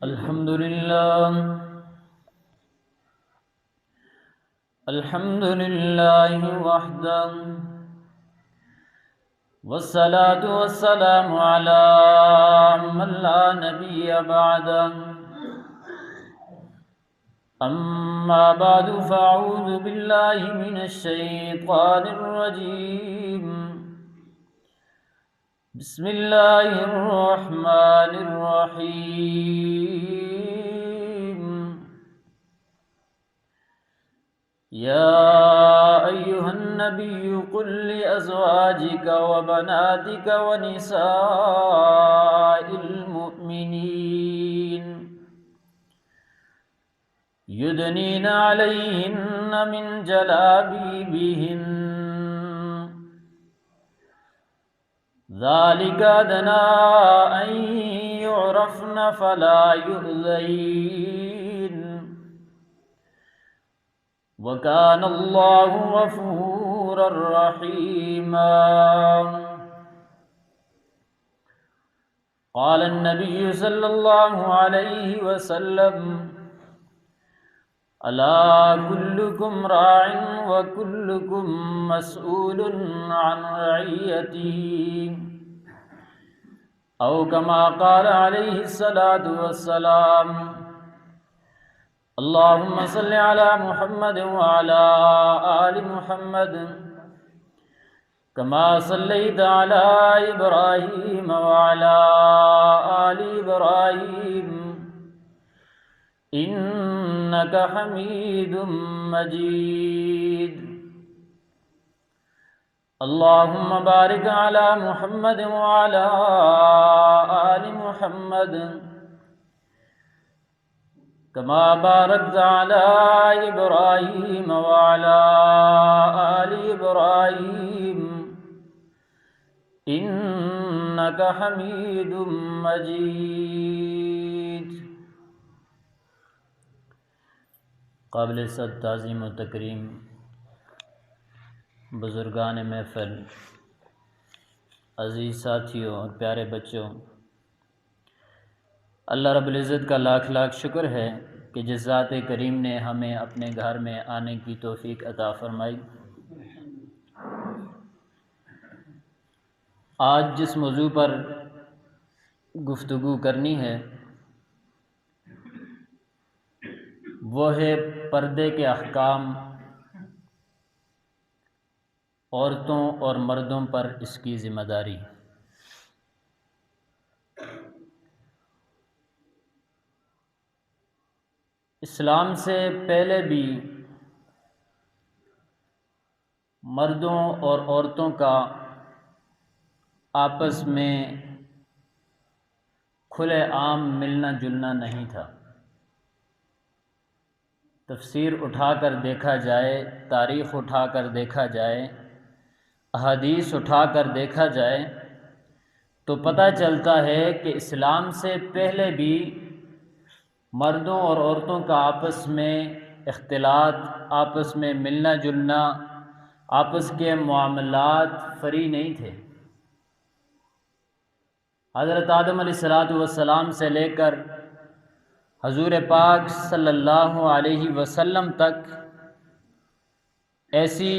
الحمد لله الحمد لله وحده، والصلاة والسلام على من لا نبي بعده. أما بعد، فأعوذ بالله من الشيطان الرجيم. بسم الله الرحمن الرحيم. يا أيها النبي قل لأزواجك وبناتك ونساء المؤمنين يدنين عليهن من جلابيبهن ذلك أدنى أن يعرفن فلا يؤذين وكان الله غفورا رحيما. قال النبي صلى الله عليه وسلم: ألا كلكم راع وكلكم مسؤول عن رعيته، أو كما قال عليه الصلاة والسلام. اللهم صل على محمد وعلى آل محمد كما صليت على إبراهيم وعلى آل إبراهيم إنك حميد مجيد. اللهم بارك على محمد وعلى آل محمد كما باركت على إبراهيم وعلى آل إبراهيم إنك حميد مجيد. قابل صد تعظیم و تکریم بزرگان محفل، عزیز ساتھیوں اور پیارے بچوں، اللہ رب العزت کا لاکھ لاکھ شکر ہے کہ جس ذات کریم نے ہمیں اپنے گھر میں آنے کی توفیق عطا فرمائی. آج جس موضوع پر گفتگو کرنی ہے وہ ہے پردے کے احکام، عورتوں اور مردوں پر اس کی ذمہ داری. اسلام سے پہلے بھی مردوں اور عورتوں کا آپس میں کھلے عام ملنا جلنا نہیں تھا. تفسیر اٹھا کر دیکھا جائے، تاریخ اٹھا کر دیکھا جائے، احادیث اٹھا کر دیکھا جائے تو پتہ چلتا ہے کہ اسلام سے پہلے بھی مردوں اور عورتوں کا آپس میں اختلاط، آپس میں ملنا جلنا، آپس کے معاملات فری نہیں تھے. حضرت آدم علیہ السلام سے لے کر حضور پاک صلی اللہ علیہ وسلم تک ایسی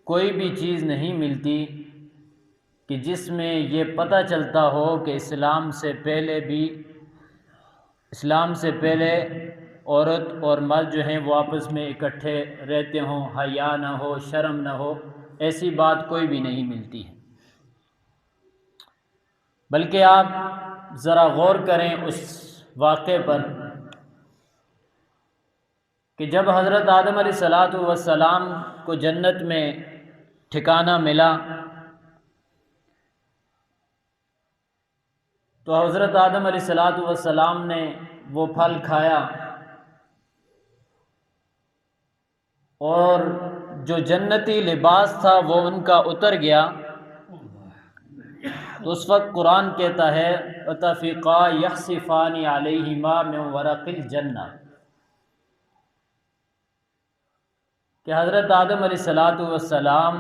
کوئی بھی چیز نہیں ملتی کہ جس میں یہ پتہ چلتا ہو کہ اسلام سے پہلے عورت اور مرد جو ہیں وہ آپس میں اکٹھے رہتے ہوں، حیا نہ ہو، شرم نہ ہو. ایسی بات کوئی بھی نہیں ملتی ہے. بلکہ آپ ذرا غور کریں اس واقعے پر کہ جب حضرت آدم علیہ السلام کو جنت میں ٹھکانہ ملا تو حضرت آدم علیہ السلام نے وہ پھل کھایا اور جو جنتی لباس تھا وہ ان کا اتر گیا. تو اس وقت قرآن کہتا ہے وَطَفِقَا يَخْصِفَانِ عَلَيْهِمَا مِنْ وَرَقِ الْجَنَّةِ، کہ حضرت آدم علیہ السلام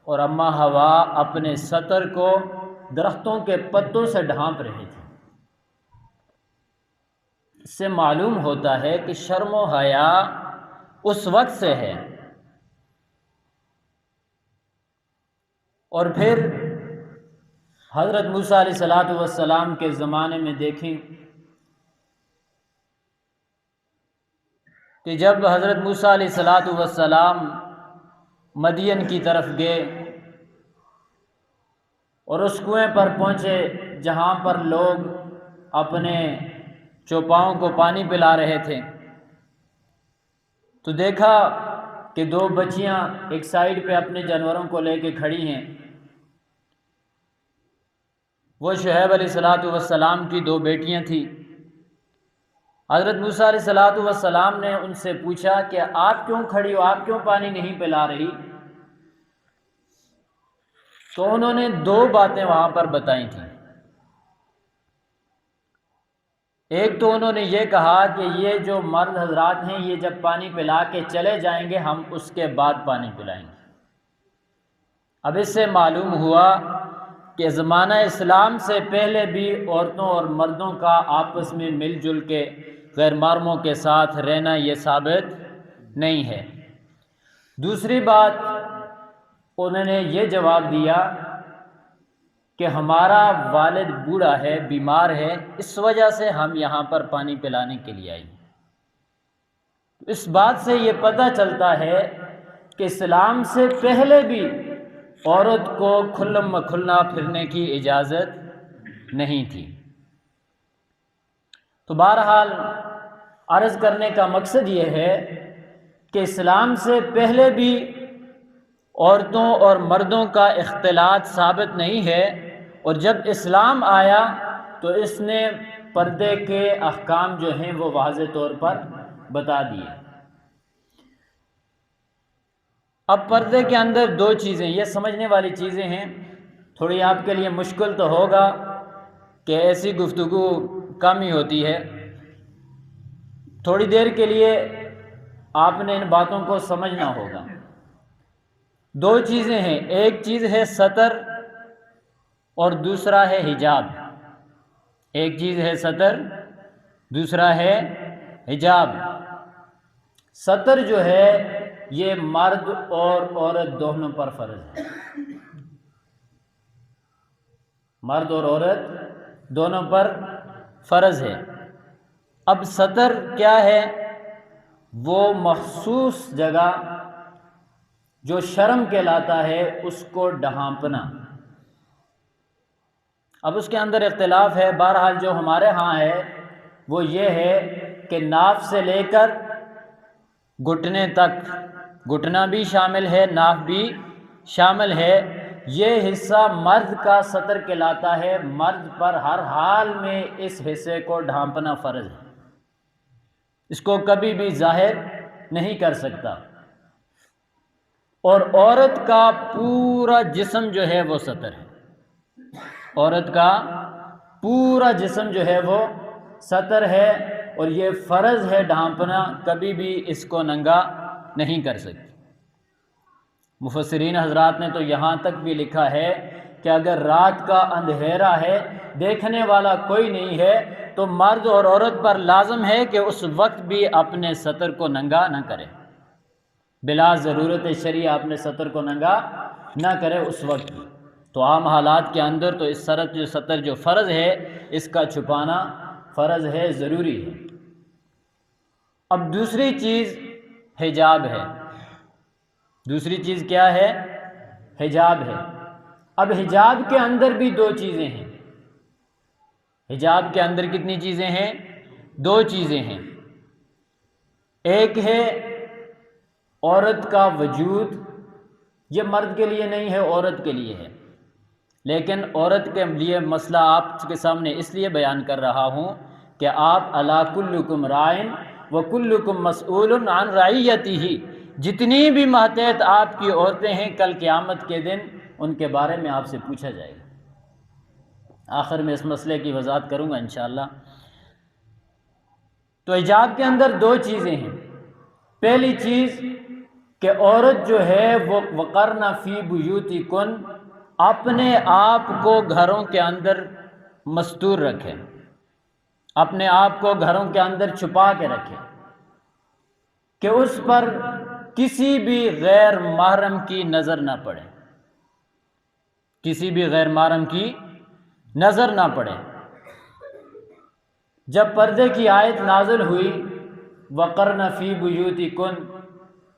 اور اماں حوا اپنے سطر کو درختوں کے پتوں سے ڈھانپ رہے تھے. اس سے معلوم ہوتا ہے کہ شرم و حیا اس وقت سے ہے۔ اور پھر حضرت موسیٰ علیہ السلام کے زمانے میں دیکھیں کہ جب حضرت موسیٰ علیہ السلام مدین کی طرف گئے اور اس کنویں پر پہنچے جہاں پر لوگ اپنے چوپاؤں کو پانی پلا رہے تھے، تو دیکھا کہ دو بچیاں ایک سائیڈ پہ اپنے جانوروں کو لے کے کھڑی ہیں۔ وہ شعیب علیہ السلام کی دو بیٹیاں تھیں۔ حضرت موسیٰ علیہ السلام نے ان سے پوچھا کہ آپ کیوں کھڑی ہو، آپ کیوں پانی نہیں پلا رہی؟ تو انہوں نے دو باتیں وہاں پر بتائی تھیں۔ ایک تو انہوں نے یہ کہا کہ یہ جو مرد حضرات ہیں یہ جب پانی پلا کے چلے جائیں گے ہم اس کے بعد پانی پلائیں گے۔ اب اس سے معلوم ہوا کہ زمانہ اسلام سے پہلے بھی عورتوں اور مردوں کا آپس میں مل جل کے غیر محرموں کے ساتھ رہنا یہ ثابت نہیں ہے۔ دوسری بات انہوں نے یہ جواب دیا کہ ہمارا والد بوڑھا ہے، بیمار ہے، اس وجہ سے ہم یہاں پر پانی پلانے کے لیے آئے۔ اس بات سے یہ پتہ چلتا ہے کہ اسلام سے پہلے بھی عورت کو کھلم کھلنا پھرنے کی اجازت نہیں تھی۔ تو بہرحال عرض کرنے کا مقصد یہ ہے کہ اسلام سے پہلے بھی عورتوں اور مردوں کا اختلاط ثابت نہیں ہے، اور جب اسلام آیا تو اس نے پردے کے احکام جو ہیں وہ واضح طور پر بتا دیے۔ اب پردے کے اندر دو چیزیں، یہ سمجھنے والی چیزیں ہیں، تھوڑی آپ کے لیے مشکل تو ہوگا کہ ایسی گفتگو کم ہی ہوتی ہے، تھوڑی دیر کے لیے آپ نے ان باتوں کو سمجھنا ہوگا۔ دو چیزیں ہیں، ایک چیز ہے ستر اور دوسرا ہے حجاب۔ ایک چیز ہے ستر، دوسرا ہے حجاب۔ ستر جو ہے یہ مرد اور عورت دونوں پر فرض ہے، مرد اور عورت دونوں پر فرض ہے۔ اب ستر کیا ہے؟ وہ مخصوص جگہ جو شرم کہلاتا ہے اس کو ڈھانپنا۔ اب اس کے اندر اختلاف ہے، بہرحال جو ہمارے ہاں ہے وہ یہ ہے کہ ناف سے لے کر گھٹنے تک، گھٹنا بھی شامل ہے، ناف بھی شامل ہے، یہ حصہ مرد کا ستر کہلاتا ہے۔ مرد پر ہر حال میں اس حصے کو ڈھانپنا فرض ہے، اس کو کبھی بھی ظاہر نہیں کر سکتا۔ اور عورت کا پورا جسم جو ہے وہ ستر ہے، عورت کا پورا جسم جو ہے وہ ستر ہے، اور یہ فرض ہے ڈھانپنا، کبھی بھی اس کو ننگا نہیں کر سکتی۔ مفسرین حضرات نے تو یہاں تک بھی لکھا ہے کہ اگر رات کا اندھیرا ہے، دیکھنے والا کوئی نہیں ہے، تو مرد اور عورت پر لازم ہے کہ اس وقت بھی اپنے ستر کو ننگا نہ کرے، بلا ضرورت شرعی اپنے ستر کو ننگا نہ کرے اس وقت بھی۔ تو عام حالات کے اندر تو اس ستر جو فرض ہے اس کا چھپانا فرض ہے، ضروری ہے۔ اب دوسری چیز حجاب ہے۔ دوسری چیز کیا ہے؟ حجاب ہے۔ اب حجاب کے اندر بھی دو چیزیں ہیں۔ حجاب کے اندر کتنی چیزیں ہیں؟ دو چیزیں ہیں۔ ایک ہے عورت کا وجود، یہ مرد کے لیے نہیں ہے، عورت کے لیے ہے، لیکن عورت کے لیے مسئلہ آپ کے سامنے اس لیے بیان کر رہا ہوں کہ آپ الا کلکم راعٍ وکلکم مسئول عن رعیتہ، جتنی بھی ماتحت آپ کی عورتیں ہیں کل قیامت کے دن ان کے بارے میں آپ سے پوچھا جائے گا۔ آخر میں اس مسئلے کی وضاحت کروں گا انشاءاللہ۔ تو حجاب کے اندر دو چیزیں ہیں۔ پہلی چیز کہ عورت جو ہے وہ وقرن فی بیوتکن، اپنے آپ کو گھروں کے اندر مستور رکھے، اپنے آپ کو گھروں کے اندر چھپا کے رکھے کہ اس پر کسی بھی غیر محرم کی نظر نہ پڑے، کسی بھی غیر محرم کی نظر نہ پڑے۔ جب پردے کی آیت نازل ہوئی وَقَرْنَ فِي بُيُوتِكُنَّ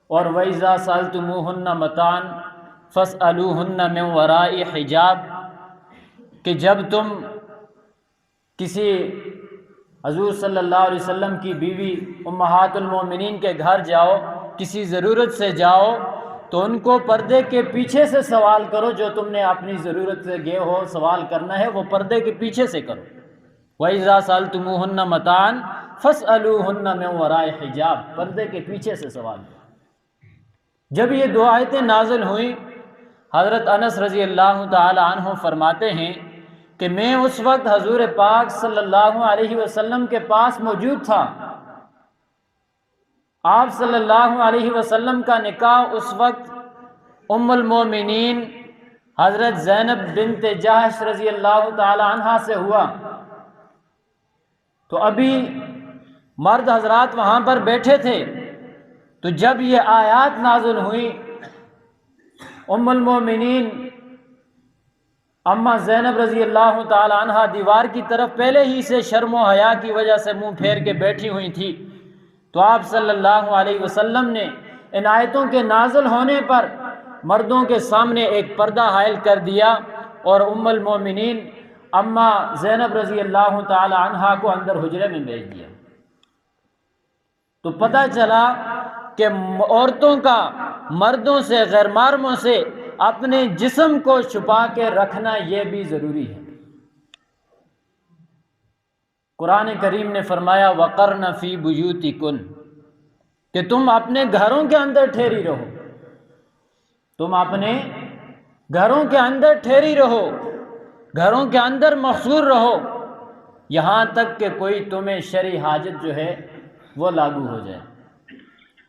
اور وَإِذَا سَأَلْتُمُوهُنَّ مَتَاعًا فَاسْأَلُوهُنَّ مِنْ وَرَاءِ حِجَابٍ کہ جب تم کسی حضور صلی اللہ علیہ وسلم کی بیوی امہات المومنین کے گھر جاؤ، کسی ضرورت سے جاؤ تو ان کو پردے کے پیچھے سے سوال کرو، جو تم نے اپنی ضرورت سے گئے ہو سوال کرنا ہے وہ پردے کے پیچھے سے کرو۔ وَإِذَا سَأَلْتُمُوهُنَّ مَتَاعًا فَاسْأَلُوهُنَّ مِنْ وَرَاءِ حِجَابٍ، پردے کے پیچھے سے سوال کرو۔ جب یہ دو آیتیں نازل ہوئیں، حضرت انس رضی اللہ تعالی عنہ فرماتے ہیں کہ میں اس وقت حضور پاک صلی اللہ علیہ وسلم کے پاس موجود تھا۔ آپ صلی اللہ علیہ وسلم کا نکاح اس وقت ام المومنین حضرت زینب بنت جحش رضی اللہ تعالی عنہا سے ہوا۔ تو ابھی مرد حضرات وہاں پر بیٹھے تھے، تو جب یہ آیات نازل ہوئی ام المومنین اما زینب رضی اللہ تعالی عنہا دیوار کی طرف پہلے ہی سے شرم و حیا کی وجہ سے منہ پھیر کے بیٹھی ہوئی تھی، تو آپ صلی اللہ علیہ وسلم نے ان آیتوں کے نازل ہونے پر مردوں کے سامنے ایک پردہ حائل کر دیا اور ام المومنین اما زینب رضی اللہ تعالی عنہا کو اندر حجرے میں بھیج دیا۔ تو پتہ چلا کہ عورتوں کا مردوں سے غیر محرموں سے اپنے جسم کو چھپا کے رکھنا یہ بھی ضروری ہے۔ قرآن کریم نے فرمایا وَقَرْنَ فِي بُيُوتِكُنَّ کہ تم اپنے گھروں کے اندر ٹھہری رہو، تم اپنے گھروں کے اندر ٹھہری رہو، گھروں کے اندر محصور رہو، یہاں تک کہ کوئی تمہیں شرعی حاجت جو ہے وہ لاگو ہو جائے۔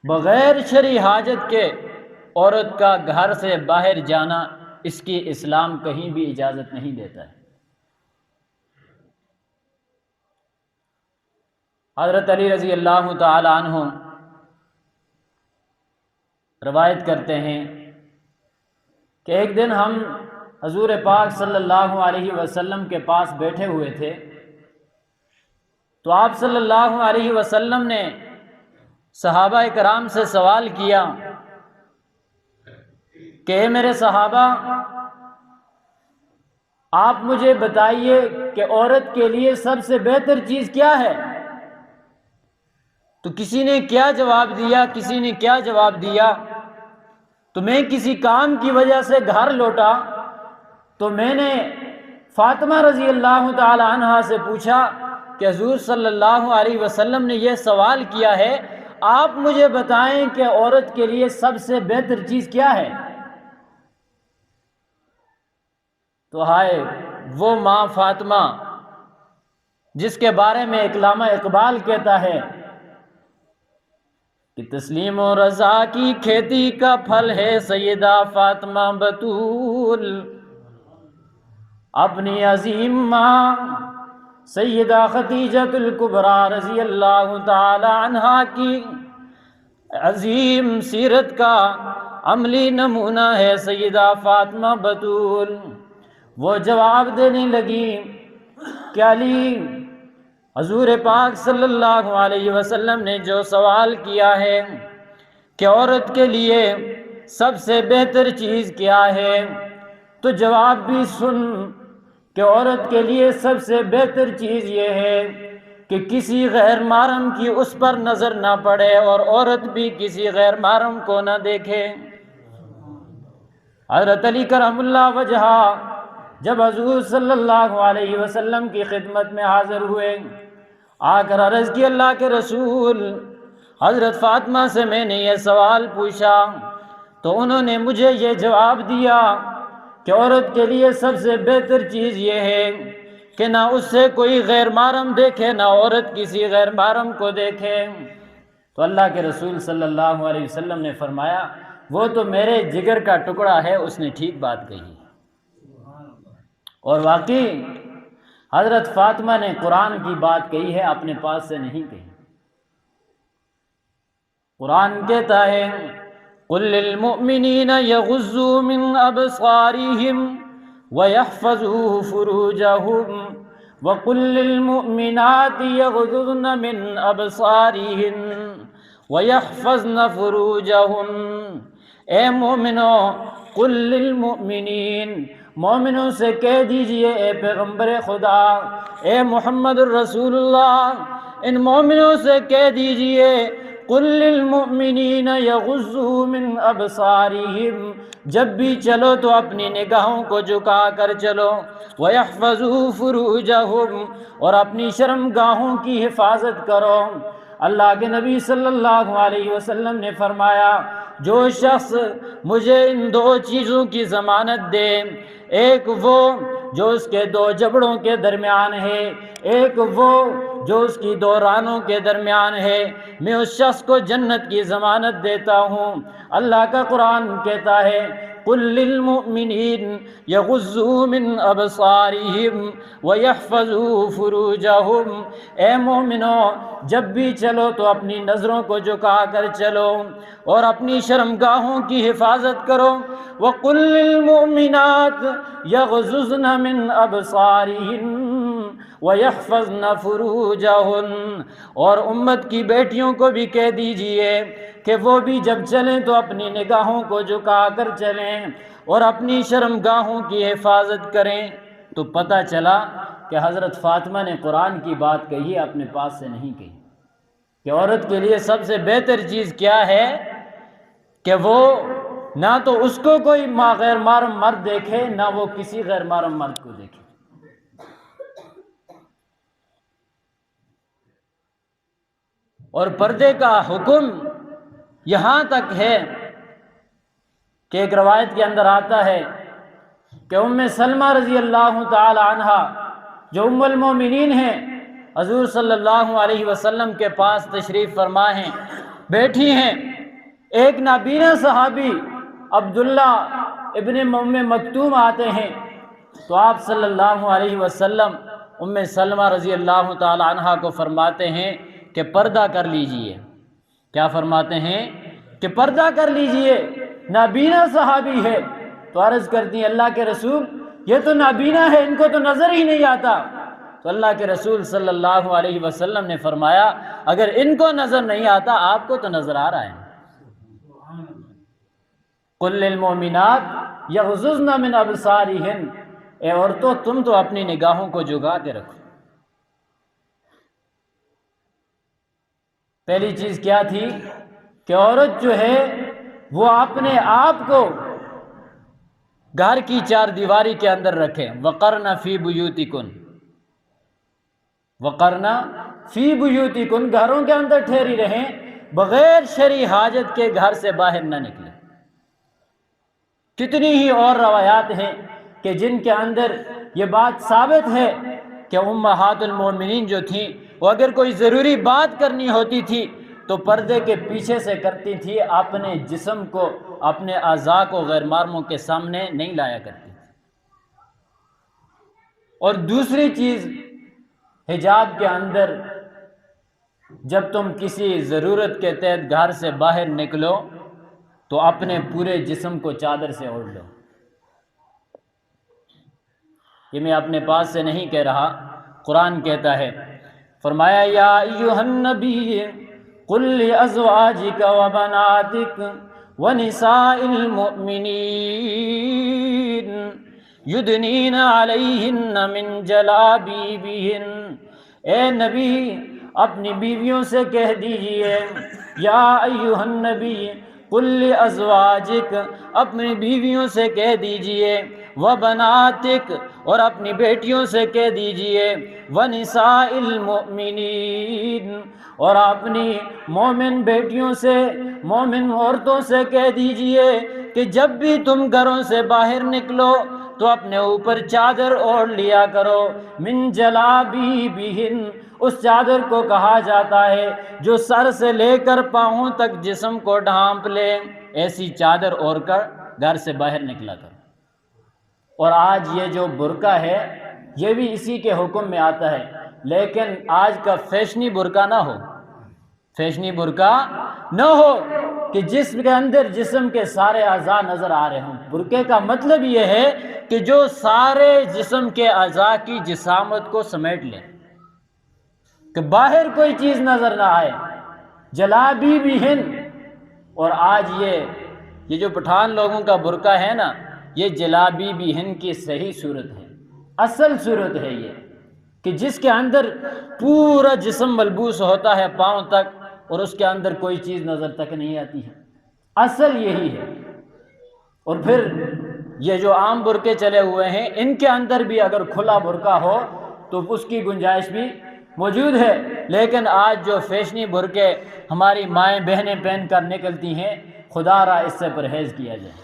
بغیر شرعی حاجت کے عورت کا گھر سے باہر جانا اس کی اسلام کہیں بھی اجازت نہیں دیتا ہے۔ حضرت علی رضی اللہ تعالی عنہ روایت کرتے ہیں کہ ایک دن ہم حضور پاک صلی اللہ علیہ وسلم کے پاس بیٹھے ہوئے تھے، تو آپ صلی اللہ علیہ وسلم نے صحابہ کرام سے سوال کیا کہ اے میرے صحابہ، آپ مجھے بتائیے کہ عورت کے لیے سب سے بہتر چیز کیا ہے؟ تو کسی نے کیا جواب دیا، کسی نے کیا جواب دیا۔ تو میں کسی کام کی وجہ سے گھر لوٹا تو میں نے فاطمہ رضی اللہ تعالی عنہا سے پوچھا کہ حضور صلی اللہ علیہ وسلم نے یہ سوال کیا ہے، آپ مجھے بتائیں کہ عورت کے لیے سب سے بہتر چیز کیا ہے؟ تو ہائے وہ ماں فاطمہ جس کے بارے میں علامہ اقبال کہتا ہے کہ تسلیم و رضا کی کھیتی کا پھل ہے سیدہ فاطمہ بطول، اپنی عظیم ماں سیدہ خدیجۃ الکبریٰ رضی اللہ تعالی عنہا کی عظیم سیرت کا عملی نمونہ ہے سیدہ فاطمہ بطول۔ وہ جواب دینے لگی کہ علی، حضور پاک صلی اللہ علیہ وسلم نے جو سوال کیا ہے کہ عورت کے لیے سب سے بہتر چیز کیا ہے، تو جواب بھی سن کہ عورت کے لیے سب سے بہتر چیز یہ ہے کہ کسی غیر محرم کی اس پر نظر نہ پڑے اور عورت بھی کسی غیر محرم کو نہ دیکھے۔ حضرت علی کرم اللہ وجہہ جب حضور صلی اللہ علیہ وسلم کی خدمت میں حاضر ہوئے، آ کر عرض کی اللہ کے رسول، حضرت فاطمہ سے میں نے یہ سوال پوچھا تو انہوں نے مجھے یہ جواب دیا کہ عورت کے لیے سب سے بہتر چیز یہ ہے کہ نہ اس سے کوئی غیر محرم دیکھے، نہ عورت کسی غیر محرم کو دیکھے۔ تو اللہ کے رسول صلی اللہ علیہ وسلم نے فرمایا وہ تو میرے جگر کا ٹکڑا ہے، اس نے ٹھیک بات کہی۔ اور واقعی حضرت فاطمہ نے قرآن کی بات کہی ہے، اپنے پاس سے نہیں کہی۔ قرآن کہتا ہے قُل لِّلْمُؤْمِنِينَ يَغُضُّوا مِنْ أَبْصَارِهِمْ وَيَحْفَظُوا فُرُوجَهُمْ وَقُل لِّلْمُؤْمِنَاتِ يَغْضُضْنَ مِنْ أَبْصَارِهِنَّ وَيَحْفَظْنَ فُرُوجَهُنَّ۔ اے مومنو، قُل لِّلْمُؤْمِنِينَ، مومنوں سے کہہ دیجئے، اے پیغمبر خدا، اے محمد الرسول اللہ، ان مومنوں سے کہہ دیجئے قُل لِّلْمُؤْمِنِينَ يَغُضُّوا مِنْ أَبْصَارِهِمْ، جب بھی چلو تو اپنی نگاہوں کو جھکا کر چلو، وَيَحْفَظُوا فُرُوجَهُمْ، اور اپنی شرمگاہوں کی حفاظت کرو۔ اللہ کے نبی صلی اللہ علیہ وسلم نے فرمایا جو شخص مجھے ان دو چیزوں کی ضمانت دے، ایک وہ جو اس کے دو جبڑوں کے درمیان ہے، ایک وہ جو اس کی دو رانوں کے درمیان ہے، میں اس شخص کو جنت کی ضمانت دیتا ہوں۔ اللہ کا قرآن کہتا ہے قُل لِّلْمُؤْمِنِينَ يَغُضُّوا مِنْ أَبْصَارِهِمْ وَيَحْفَظُوا فُرُوجَهُمْ، اے مومنو، جب بھی چلو تو اپنی نظروں کو جھکا کر چلو اور اپنی شرمگاہوں کی حفاظت کرو۔ وَقُل لِّلْمُؤْمِنَاتِ يَغْضُضْنَ مِنْ أَبْصَارِهِنَّ وَيَحْفَظْنَ فُرُوجَهُنَّ، اور امت کی بیٹیوں کو بھی کہہ دیجئے کہ وہ بھی جب چلیں تو اپنی نگاہوں کو جھکا کر چلیں اور اپنی شرمگاہوں کی حفاظت کریں۔ تو پتہ چلا کہ حضرت فاطمہ نے قرآن کی بات کہی ہے، اپنے پاس سے نہیں کہی، کہ عورت کے لیے سب سے بہتر چیز کیا ہے کہ وہ نہ تو اس کو کوئی غیر محرم مرد دیکھے، نہ وہ کسی غیر محرم مرد کو دیکھے۔ اور پردے کا حکم یہاں تک ہے کہ ایک روایت کے اندر آتا ہے کہ ام سلمہ رضی اللہ تعالی عنہا جو ام المومنین ہیں، حضور صلی اللہ علیہ وسلم کے پاس تشریف فرما ہیں، بیٹھی ہیں، ایک نابینا صحابی عبداللہ ابن ام مکتوم آتے ہیں، تو آپ صلی اللہ علیہ وسلم ام سلمہ رضی اللہ تعالی عنہا کو فرماتے ہیں کہ پردہ کر لیجئے۔ کیا فرماتے ہیں؟ کہ پردہ کر لیجئے، نابینا صحابی ہے۔ تو عرض کرتی ہیں اللہ کے رسول، یہ تو نابینا ہے، ان کو تو نظر ہی نہیں آتا۔ تو اللہ کے رسول صلی اللہ علیہ وسلم نے فرمایا اگر ان کو نظر نہیں آتا، آپ کو تو نظر آ رہا ہے۔ قُل لِّلْمُؤْمِنَاتِ يَغْضُضْنَ مِنْ أَبْصَارِهِنَّ، اے عورتوں تم تو اپنی نگاہوں کو جھکا کے رکھو۔ پہلی چیز کیا تھی کہ عورت جو ہے وہ اپنے آپ کو گھر کی چار دیواری کے اندر رکھے۔ وَقَرْنَ فِي بُيُوتِكُنْ، وَقَرْنَ فِي بُيُوتِكُنْ، گھروں کے اندر ٹھہری رہیں، بغیر شرعی حاجت کے گھر سے باہر نہ نکلیں۔ کتنی ہی اور روایات ہیں کہ جن کے اندر یہ بات ثابت ہے کہ امہات المومنین جو تھیں وہ اگر کوئی ضروری بات کرنی ہوتی تھی تو پردے کے پیچھے سے کرتی تھی، اپنے جسم کو، اپنے اعضاء کو غیر محرموں کے سامنے نہیں لایا کرتی تھی۔ اور دوسری چیز، حجاب کے اندر جب تم کسی ضرورت کے تحت گھر سے باہر نکلو تو اپنے پورے جسم کو چادر سے اوڑھ لو۔ یہ میں اپنے پاس سے نہیں کہہ رہا، قرآن کہتا ہے، فرمایا یا ایھا النبی قل لازواجک وبناتک ونساء المؤمنین یدنین علیہن من جلابیبہن، اے نبی اپنی بیویوں سے کہہ دیجئے، یا ایھا النبی قل لازواجک، اپنی بیویوں سے کہہ دیجئے، وبناتک، اور اپنی بیٹیوں سے کہہ دیجئے، ونساء المؤمنین، اور اپنی مومن بیٹیوں سے، مومن عورتوں سے کہہ دیجئے کہ جب بھی تم گھروں سے باہر نکلو تو اپنے اوپر چادر اوڑھ لیا کرو۔ من جلابیبہن، اس چادر کو کہا جاتا ہے جو سر سے لے کر پاؤں تک جسم کو ڈھانپ لے، ایسی چادر اوڑھ کر گھر سے باہر نکلا کرو۔ اور آج یہ جو برقع ہے یہ بھی اسی کے حکم میں آتا ہے، لیکن آج کا فیشنی برقع نہ ہو، فیشنی برقع نہ ہو کہ جس کے اندر جسم کے سارے اعضاء نظر آ رہے ہوں۔ برقعے کا مطلب یہ ہے کہ جو سارے جسم کے اعضاء کی جسامت کو سمیٹ لیں، کہ باہر کوئی چیز نظر نہ آئے، جلابی بھی ہند۔ اور آج یہ جو پٹھان لوگوں کا برقع ہے نا، یہ جلابی بھی ہند کی صحیح صورت ہے، اصل صورت ہے یہ، کہ جس کے اندر پورا جسم ملبوس ہوتا ہے پاؤں تک، اور اس کے اندر کوئی چیز نظر تک نہیں آتی ہے، اصل یہی ہے۔ اور پھر یہ جو عام برقعے چلے ہوئے ہیں، ان کے اندر بھی اگر کھلا برقع ہو تو اس کی گنجائش بھی موجود ہے، لیکن آج جو فیشنی برقعے ہماری مائیں بہنیں پہن کر نکلتی ہیں، خدا را اس سے پرہیز کیا جائے۔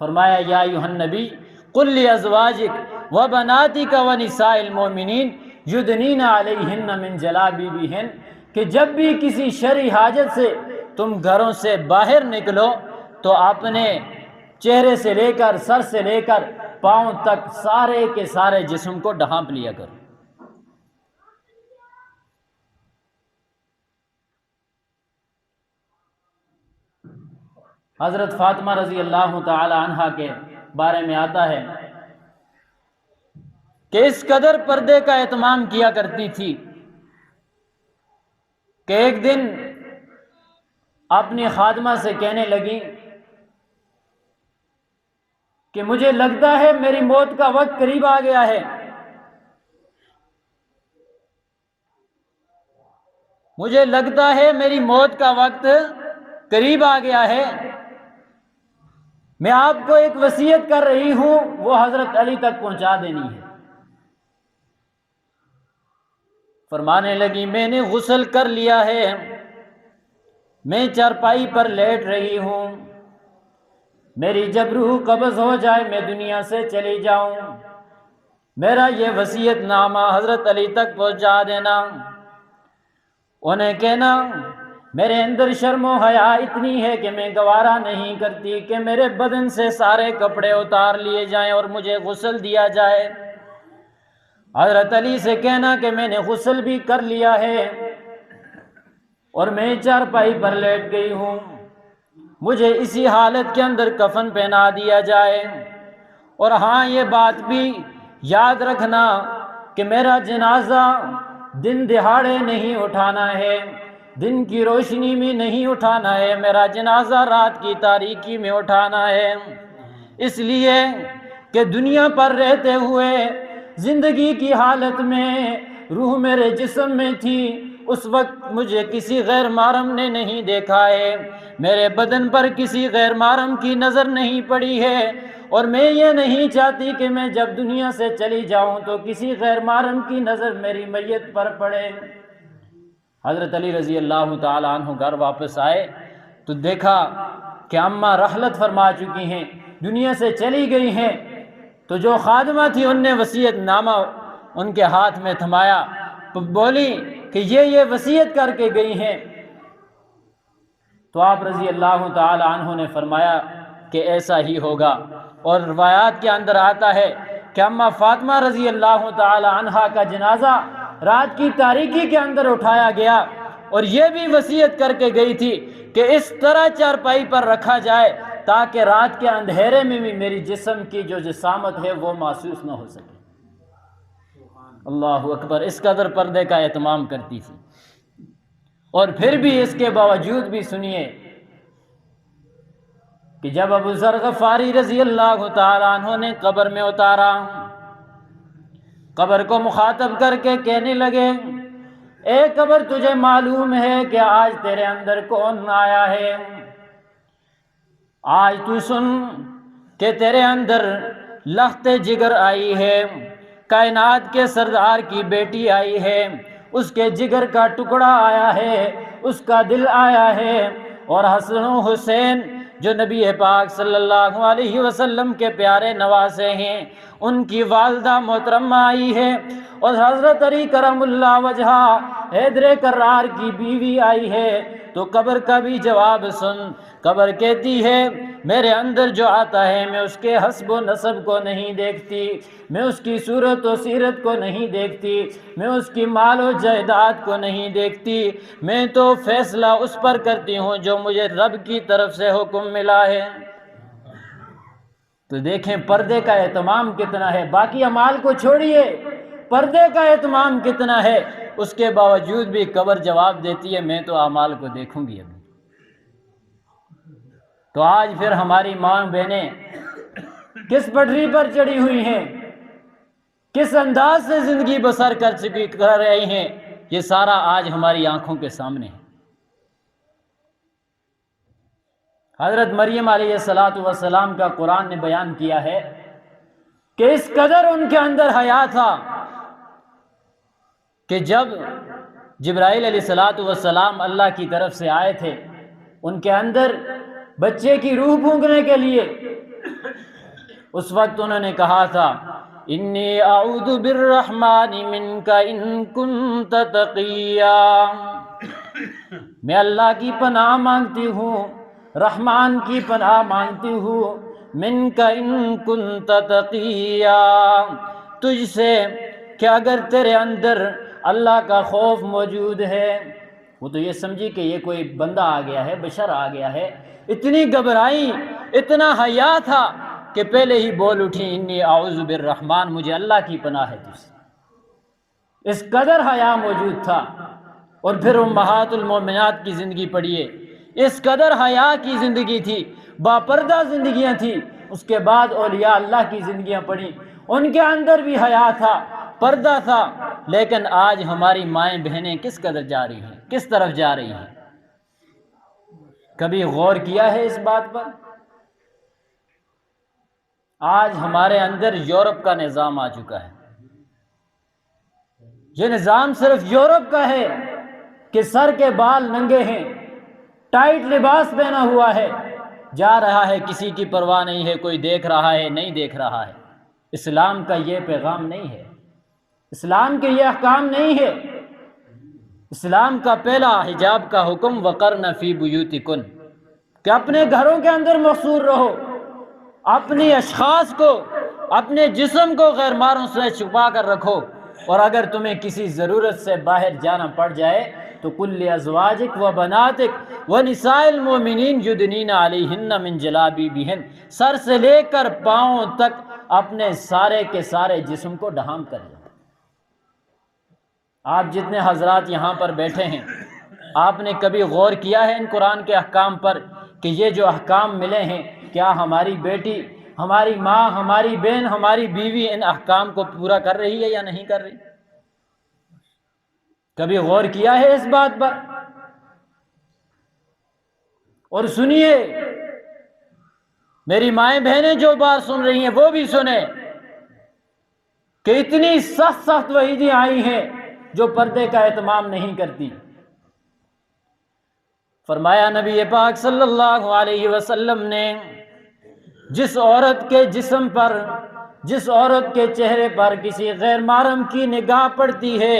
فرمایا یا ایھا النبی قل لازواجک وبناتک ونساء المؤمنین یدنین علیہن من جلابیبہن، کہ جب بھی کسی شرعی حاجت سے تم گھروں سے باہر نکلو تو اپنے چہرے سے لے کر سر سے لے کر پاؤں تک سارے کے سارے جسم کو ڈھانپ لیا کرو۔ حضرت فاطمہ رضی اللہ تعالی عنہا کے بارے میں آتا ہے کہ اس قدر پردے کا اہتمام کیا کرتی تھی کہ ایک دن اپنی خادمہ سے کہنے لگی کہ مجھے لگتا ہے میری موت کا وقت قریب آ گیا ہے، مجھے لگتا ہے میری موت کا وقت قریب آ گیا ہے، میں آپ کو ایک وصیت کر رہی ہوں، وہ حضرت علی تک پہنچا دینی ہے۔ فرمانے لگی میں نے غسل کر لیا ہے، میں چارپائی پر لیٹ رہی ہوں، میری جب روح قبض ہو جائے میں دنیا سے چلی جاؤں، میرا یہ وصیت نامہ حضرت علی تک پہنچا دینا، انہیں کہنا میرے اندر شرم و حیا اتنی ہے کہ میں گوارا نہیں کرتی کہ میرے بدن سے سارے کپڑے اتار لیے جائیں اور مجھے غسل دیا جائے۔ حضرت علی سے کہنا کہ میں نے غسل بھی کر لیا ہے اور میں چارپائی پر لیٹ گئی ہوں، مجھے اسی حالت کے اندر کفن پہنا دیا جائے، اور ہاں یہ بات بھی یاد رکھنا کہ میرا جنازہ دن دہاڑے نہیں اٹھانا ہے، دن کی روشنی میں نہیں اٹھانا ہے، میرا جنازہ رات کی تاریکی میں اٹھانا ہے، اس لیے کہ دنیا پر رہتے ہوئے زندگی کی حالت میں روح میرے جسم میں تھی، اس وقت مجھے کسی غیر محرم نے نہیں دیکھا ہے، میرے بدن پر کسی غیر محرم کی نظر نہیں پڑی ہے، اور میں یہ نہیں چاہتی کہ میں جب دنیا سے چلی جاؤں تو کسی غیر محرم کی نظر میری میت پر پڑے۔ حضرت علی رضی اللہ تعالی عنہ گھر واپس آئے تو دیکھا کہ اماں رحلت فرما چکی ہیں، دنیا سے چلی گئی ہیں، تو جو خادمہ تھی ان نے وصیت نامہ ان کے ہاتھ میں تھمایا، بولی کہ یہ وصیت کر کے گئی ہیں، تو آپ رضی اللہ تعالی عنہ نے فرمایا کہ ایسا ہی ہوگا۔ اور روایات کے اندر آتا ہے کہ اماں فاطمہ رضی اللہ تعالی عنہ کا جنازہ رات کی تاریکی کے اندر اٹھایا گیا، اور یہ بھی وصیت کر کے گئی تھی کہ اس طرح چارپائی پر رکھا جائے تاکہ رات کے اندھیرے میں بھی میری جسم کی جو جسامت ہے وہ محسوس نہ ہو سکے۔ اللہ اکبر، اس قدر پردے کا اہتمام کرتی تھی۔ اور پھر بھی اس کے باوجود بھی سنیے کہ جب ابو ذر غفاری رضی اللہ تعالی عنہ نے قبر میں اتارا، قبر کو مخاطب کر کے کہنے لگے اے قبر تجھے معلوم ہے کہ آج تیرے اندر کون آیا ہے؟ آج تو سن کہ تیرے اندر لخت جگر آئی ہے، کائنات کے سردار کی بیٹی آئی ہے، اس کے جگر کا ٹکڑا آیا ہے، اس کا دل آیا ہے، اور حسن و حسین جو نبی پاک صلی اللہ علیہ وسلم کے پیارے نواسے ہیں، ان کی والدہ محترمہ آئی ہے، اور حضرت علی کرم اللہ وجہہ حیدر کرار کی بیوی آئی ہے، تو قبر کا بھی جواب سن۔ قبر کہتی ہے میرے اندر جو آتا ہے میں اس کے حسب و نسب کو نہیں دیکھتی، میں اس کی صورت و سیرت کو نہیں دیکھتی، میں اس کی مال و جائیداد کو نہیں دیکھتی، میں تو فیصلہ اس پر کرتی ہوں جو مجھے رب کی طرف سے حکم ملا ہے۔ تو دیکھیں پردے کا اہتمام کتنا ہے، باقی اعمال کو چھوڑیے، پردے کا اہتمام کتنا ہے، اس کے باوجود بھی قبر جواب دیتی ہے میں تو اعمال کو دیکھوں گی ابھی۔ تو آج پھر ہماری ماں بہنیں کس پٹری پر چڑھی ہوئی ہیں، کس انداز سے زندگی بسر کر رہی ہیں، یہ سارا آج ہماری آنکھوں کے سامنے ہے۔ حضرت مریم علیہ السلام کا قرآن نے بیان کیا ہے کہ اس قدر ان کے اندر حیا تھا کہ جب جبرائیل علیہ السلام اللہ کی طرف سے آئے تھے، ان کے اندر بچے کی روح پھونکنے کے لیے، اس وقت انہوں نے کہا تھا انی اعوذ بالرحمن منک ان کنت تقیا، میں اللہ کی پناہ مانگتی ہوں، رحمان کی پناہ مانگتی ہوں، منک ان کنت تقیا، تجھ سے کہ اگر تیرے اندر اللہ کا خوف موجود ہے۔ وہ تو یہ سمجھی کہ یہ کوئی بندہ آ گیا ہے، بشر آ گیا ہے، اتنی گھبرائی، اتنا حیا تھا کہ پہلے ہی بول اٹھی انی اعوذ بالرحمن، مجھے اللہ کی پناہ ہے تجھ سے، اس قدر حیا موجود تھا۔ اور پھر امہات المومنات کی زندگی پڑھیے، اس قدر حیا کی زندگی تھی، باپردہ زندگیاں تھیں۔ اس کے بعد اولیاء اللہ کی زندگیاں پڑھی، ان کے اندر بھی حیا تھا، پردہ تھا، لیکن آج ہماری مائیں بہنیں کس قدر جا رہی ہیں، کس طرف جا رہی ہیں؟ کبھی غور کیا ہے اس بات پر؟ آج ہمارے اندر یورپ کا نظام آ چکا ہے، یہ نظام صرف یورپ کا ہے کہ سر کے بال ننگے ہیں، ٹائٹ لباس پہنا ہوا ہے، جا رہا ہے، کسی کی پرواہ نہیں ہے، کوئی دیکھ رہا ہے نہیں دیکھ رہا ہے۔ اسلام کا یہ پیغام نہیں ہے، اسلام کے یہ احکام نہیں ہے۔ اسلام کا پہلا حجاب کا حکم وقرن فی بیوتکن، کہ اپنے گھروں کے اندر محصور رہو، اپنی اشخاص کو، اپنے جسم کو غیر ماروں سے چھپا کر رکھو، اور اگر تمہیں کسی ضرورت سے باہر جانا پڑ جائے تو قل لازواجک و بناتک و نساء المؤمنین یدنین علیہن من جلابیبہن، سر سے لے کر پاؤں تک اپنے سارے کے سارے جسم کو ڈھانپ کر جائیں۔ آپ جتنے حضرات یہاں پر بیٹھے ہیں، آپ نے کبھی غور کیا ہے ان قرآن کے احکام پر کہ یہ جو احکام ملے ہیں، کیا ہماری بیٹی، ہماری ماں، ہماری بہن، ہماری بیوی ان احکام کو پورا کر رہی ہے یا نہیں کر رہی؟ کبھی غور کیا ہے اس بات پر؟ اور سنیے، میری مائیں بہنیں جو بات سن رہی ہیں وہ بھی سنیں کہ اتنی سخت سخت وعیدیں آئی ہیں جو پردے کا اہتمام نہیں کرتی۔ فرمایا نبی پاک صلی اللہ علیہ وسلم نے جس عورت کے جسم پر، جس عورت کے چہرے پر کسی غیر محرم کی نگاہ پڑتی ہے،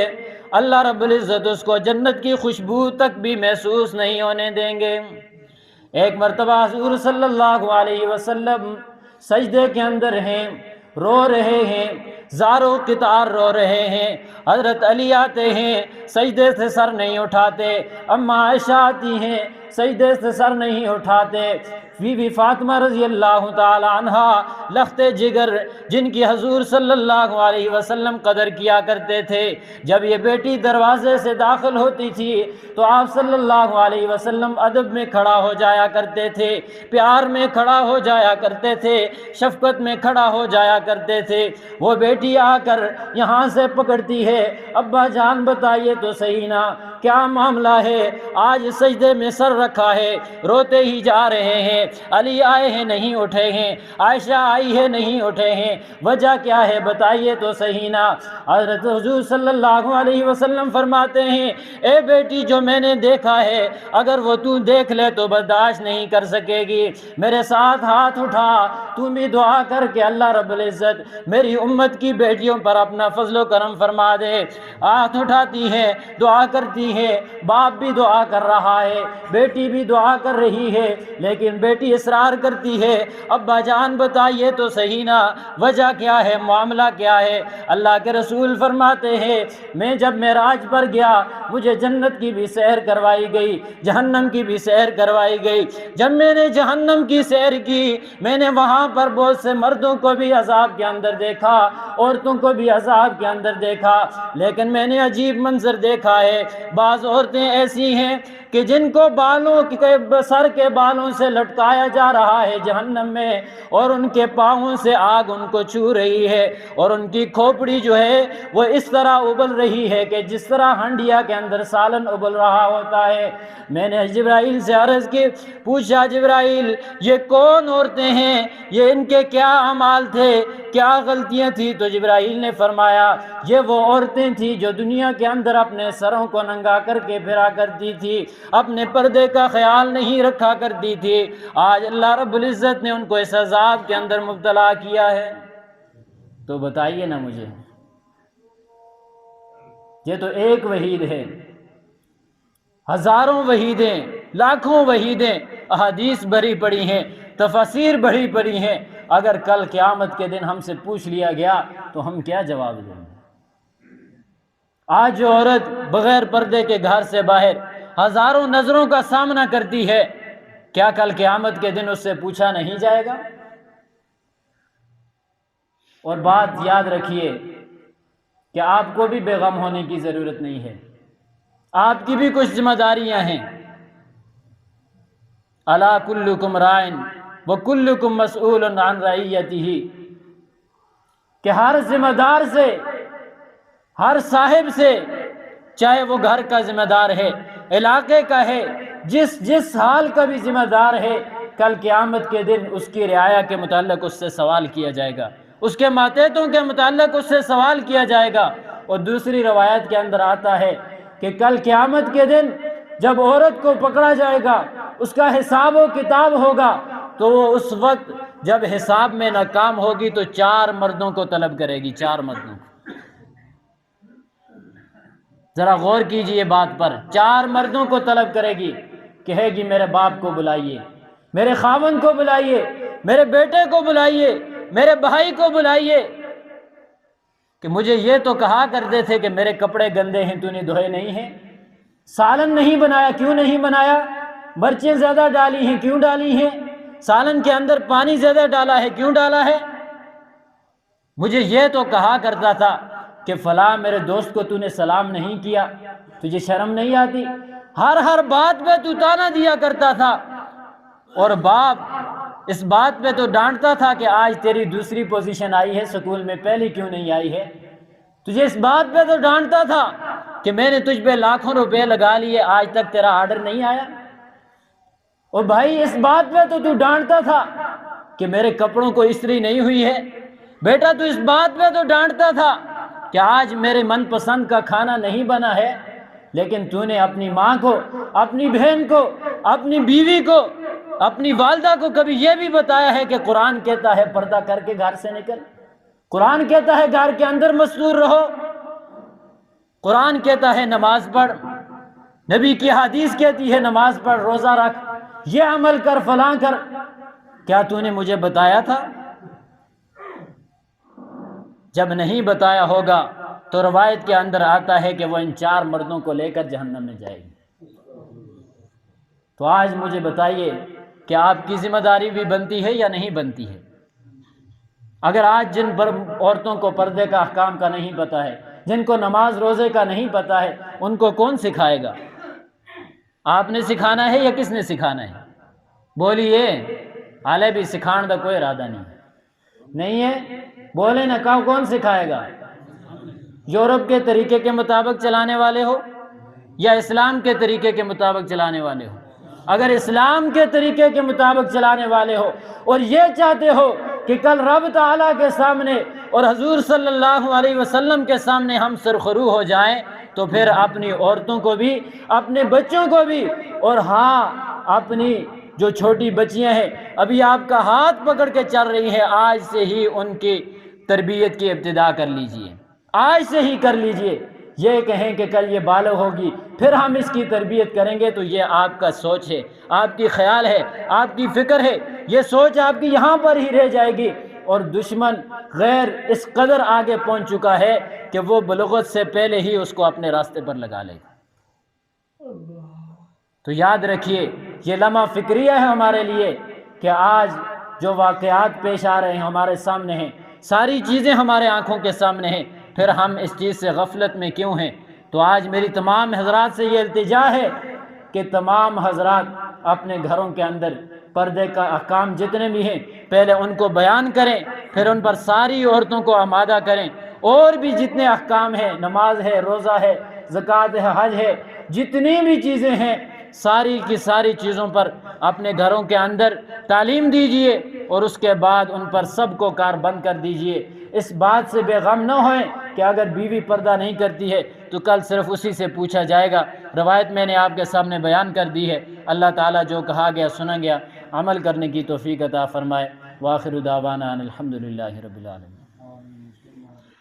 اللہ رب العزت اس کو جنت کی خوشبو تک بھی محسوس نہیں ہونے دیں گے۔ ایک مرتبہ حضور صلی اللہ علیہ وسلم سجدے کے اندر ہیں، رو رہے ہیں، زارو قطار رو رہے ہیں، حضرت علی آتے ہیں، سجدے سے سر نہیں اٹھاتے، اماں عائشہ آتی ہیں، سجدے سے سر نہیں اٹھاتے، بی بی فاطمہ رضی اللہ تعالی عنہ لخت جگر جن کی حضور صلی اللہ علیہ وسلم قدر کیا کرتے تھے، جب یہ بیٹی دروازے سے داخل ہوتی تھی تو آپ صلی اللہ علیہ وسلم ادب میں کھڑا ہو جایا کرتے تھے، پیار میں کھڑا ہو جایا کرتے تھے، شفقت میں کھڑا ہو جایا کرتے تھے۔ وہ بیٹی آ کر یہاں سے پکڑتی ہے، ابا جان بتائیے تو صحیح نا، کیا معاملہ ہے؟ آج سجدے میں سر رکھا ہے، روتے ہی جا رہے ہیں۔ علی آئے ہیں نہیں اٹھے ہیں، عائشہ آئی ہے نہیں اٹھے ہیں، وجہ کیا ہے بتائیے تو صحیح نا۔ حضرت حضور صلی اللہ علیہ وسلم فرماتے ہیں اے بیٹی جو میں نے دیکھا ہے اگر وہ تو دیکھ لے تو برداشت نہیں کر سکے گی، میرے ساتھ ہاتھ اٹھا، تو بھی دعا کر کے اللہ رب العزت میری امت کی بیٹیوں پر اپنا فضل و کرم فرما دے۔ ہاتھ اٹھاتی ہے، دعا کرتی ہے، باپ بھی دعا کر رہا ہے، بیٹی بھی دعا کر رہی ہے، لیکن بیٹی اصرار کرتی ہے ابا جان بتائیے تو صحیح نا وجہ کیا ہے، معاملہ کیا ہے؟ اللہ کے رسول فرماتے ہیں میں جب معراج پر گیا مجھے جنت کی بھی سیر کروائی گئی، جہنم کی بھی سیر کروائی گئی۔ جب میں نے جہنم کی سیر کی میں نے وہاں پر بہت سے مردوں کو بھی عذاب کے اندر دیکھا، عورتوں کو بھی عذاب کے اندر دیکھا، لیکن میں نے عجیب منظر دیکھا ہے۔ بعض عورتیں ایسی ہیں کہ جن کو بالوں کے سر کے بالوں سے لٹکایا جا رہا ہے جہنم میں، اور ان کے پاؤں سے آگ ان کو چھو رہی ہے، اور ان کی کھوپڑی جو ہے وہ اس طرح ابل رہی ہے کہ جس طرح ہنڈیا کے اندر سالن ابل رہا ہوتا ہے۔ میں نے جبرائیل سے عرض کی، پوچھا جبرائیل یہ کون عورتیں ہیں، یہ ان کے کیا اعمال تھے، کیا غلطیاں تھی؟ تو جبرائیل نے فرمایا یہ وہ عورتیں تھیں جو دنیا کے اندر اپنے سروں کو ننگا کر کے پھرا کرتی تھی، اپنے پردے کا خیال نہیں رکھا کرتی تھی، آج اللہ رب العزت نے ان کو اس عذاب کے اندر مبتلا کیا ہے۔ تو بتائیے نا مجھے، یہ تو ایک وحید ہے، ہزاروں وحیدیں، لاکھوں وحیدیں احادیث بھری پڑی ہیں، تفاسیر بھری پڑی ہیں۔ اگر کل قیامت کے دن ہم سے پوچھ لیا گیا تو ہم کیا جواب دیں گے؟ آج جو عورت بغیر پردے کے گھر سے باہر ہزاروں نظروں کا سامنا کرتی ہے، کیا کل قیامت کے دن اس سے پوچھا نہیں جائے گا؟ اور بات یاد رکھیے کہ آپ کو بھی بے غم ہونے کی ضرورت نہیں ہے، آپ کی بھی کچھ ذمہ داریاں ہیں۔ الا کلکم راعٍ وکلکم مسئول عن رعیتہ، کہ ہر ذمہ دار سے، ہر صاحب سے، چاہے وہ گھر کا ذمہ دار ہے، علاقے کا ہے، جس حال کا بھی ذمہ دار ہے، کل قیامت کے دن اس کی رعایا کے متعلق اس سے سوال کیا جائے گا، اس کے ماتحتوں کے متعلق اس سے سوال کیا جائے گا۔ اور دوسری روایت کے اندر آتا ہے کہ کل قیامت کے دن جب عورت کو پکڑا جائے گا، اس کا حساب و کتاب ہوگا، تو وہ اس وقت جب حساب میں ناکام ہوگی تو 4 مردوں کو طلب کرے گی، 4 مردوں کو۔ ذرا غور کیجئے بات پر، 4 مردوں کو طلب کرے گی، کہے گی میرے باپ کو بلائیے، میرے خاوند کو بلائیے، میرے بیٹے کو بلائیے، میرے بھائی کو بلائیے، کہ مجھے یہ تو کہا کرتے تھے کہ میرے کپڑے گندے ہیں تو نے دھوئے نہیں ہیں، سالن نہیں بنایا کیوں نہیں بنایا، مرچیں زیادہ ڈالی ہیں کیوں ڈالی ہیں، سالن کے اندر پانی زیادہ ڈالا ہے کیوں ڈالا ہے، مجھے یہ تو کہا کرتا تھا کہ فلاں میرے دوست کو تو نے سلام نہیں کیا، تجھے شرم نہیں آتی؟ ہر بات پہ تو تانا دیا کرتا تھا، اور باپ اس بات پہ تو ڈانٹتا تھا کہ آج تیری دوسری پوزیشن آئی ہے سکول میں، پہلی کیوں نہیں آئی ہے؟ تجھے اس بات پہ تو ڈانٹتا تھا کہ میں نے تجھ پہ لاکھوں روپے لگا لیے، آج تک تیرا آرڈر نہیں آیا۔ اور بھائی اس بات پہ تو ڈانٹتا تھا کہ میرے کپڑوں کو استری نہیں ہوئی ہے۔ بیٹا تو اس بات پہ تو ڈانٹتا تھا کہ آج میرے من پسند کا کھانا نہیں بنا ہے، لیکن تو نے اپنی ماں کو، اپنی بہن کو، اپنی بیوی کو، اپنی والدہ کو کبھی یہ بھی بتایا ہے کہ قرآن کہتا ہے پردہ کر کے گھر سے نکل، قرآن کہتا ہے گھر کے اندر مستور رہو، قرآن کہتا ہے نماز پڑھ، نبی کی حدیث کہتی ہے نماز پڑھ، روزہ رکھ، یہ عمل کر، فلاں کر، کیا تو نے مجھے بتایا تھا؟ جب نہیں بتایا ہوگا تو روایت کے اندر آتا ہے کہ وہ ان 4 مردوں کو لے کر جہنم میں جائے گی۔ تو آج مجھے بتائیے کہ آپ کی ذمہ داری بھی بنتی ہے یا نہیں بنتی ہے؟ اگر آج جن عورتوں کو پردے کا احکام کا نہیں پتہ ہے، جن کو نماز روزے کا نہیں پتہ ہے، ان کو کون سکھائے گا؟ آپ نے سکھانا ہے یا کس نے سکھانا ہے؟ بولیے، حالے بھی سکھان کا کوئی ارادہ نہیں ہے، بولے نا، کون سکھائے گا؟ یورپ کے طریقے کے مطابق چلانے والے ہو، یا اسلام کے طریقے کے مطابق چلانے والے ہو؟ اگر اسلام کے طریقے کے مطابق چلانے والے ہو اور یہ چاہتے ہو کہ کل رب تعالیٰ کے سامنے اور حضور صلی اللہ علیہ وسلم کے سامنے ہم سرخرو ہو جائیں، تو پھر اپنی عورتوں کو بھی، اپنے بچوں کو بھی، اور ہاں اپنی جو چھوٹی بچیاں ہیں ابھی آپ کا ہاتھ پکڑ کے چل رہی ہیں، آج سے ہی ان کی تربیت کی ابتدا کر لیجئے، آج سے ہی کر لیجئے۔ یہ کہیں کہ کل یہ بالغ ہوگی پھر ہم اس کی تربیت کریں گے، تو یہ آپ کا سوچ ہے، آپ کی خیال ہے، آپ کی فکر ہے، یہ سوچ آپ کی یہاں پر ہی رہ جائے گی، اور دشمن غیر اس قدر آگے پہنچ چکا ہے کہ وہ بلوغت سے پہلے ہی اس کو اپنے راستے پر لگا لے گا۔ تو یاد رکھیے یہ لمحہ فکریہ ہے ہمارے لیے کہ آج جو واقعات پیش آ رہے ہیں ہمارے سامنے ہیں، ساری چیزیں ہمارے آنکھوں کے سامنے ہیں، پھر ہم اس چیز سے غفلت میں کیوں ہیں؟ تو آج میری تمام حضرات سے یہ التجا ہے کہ تمام حضرات اپنے گھروں کے اندر پردے کا احکام جتنے بھی ہیں پہلے ان کو بیان کریں، پھر ان پر ساری عورتوں کو آمادہ کریں، اور بھی جتنے احکام ہیں، نماز ہے، روزہ ہے، زکوٰۃ ہے، حج ہے، جتنی بھی چیزیں ہیں ساری کی ساری چیزوں پر اپنے گھروں کے اندر تعلیم دیجئے، اور اس کے بعد ان پر سب کو کار بند کر دیجئے۔ اس بات سے بے غم نہ ہوئیں کہ اگر بیوی پردہ نہیں کرتی ہے تو کل صرف اسی سے پوچھا جائے گا۔ روایت میں نے آپ کے سامنے بیان کر دی ہے۔ اللہ تعالیٰ جو کہا گیا سنا گیا عمل کرنے کی توفیق عطا فرمائے۔ وآخر دعوانا ان الحمدللہ رب العالمین۔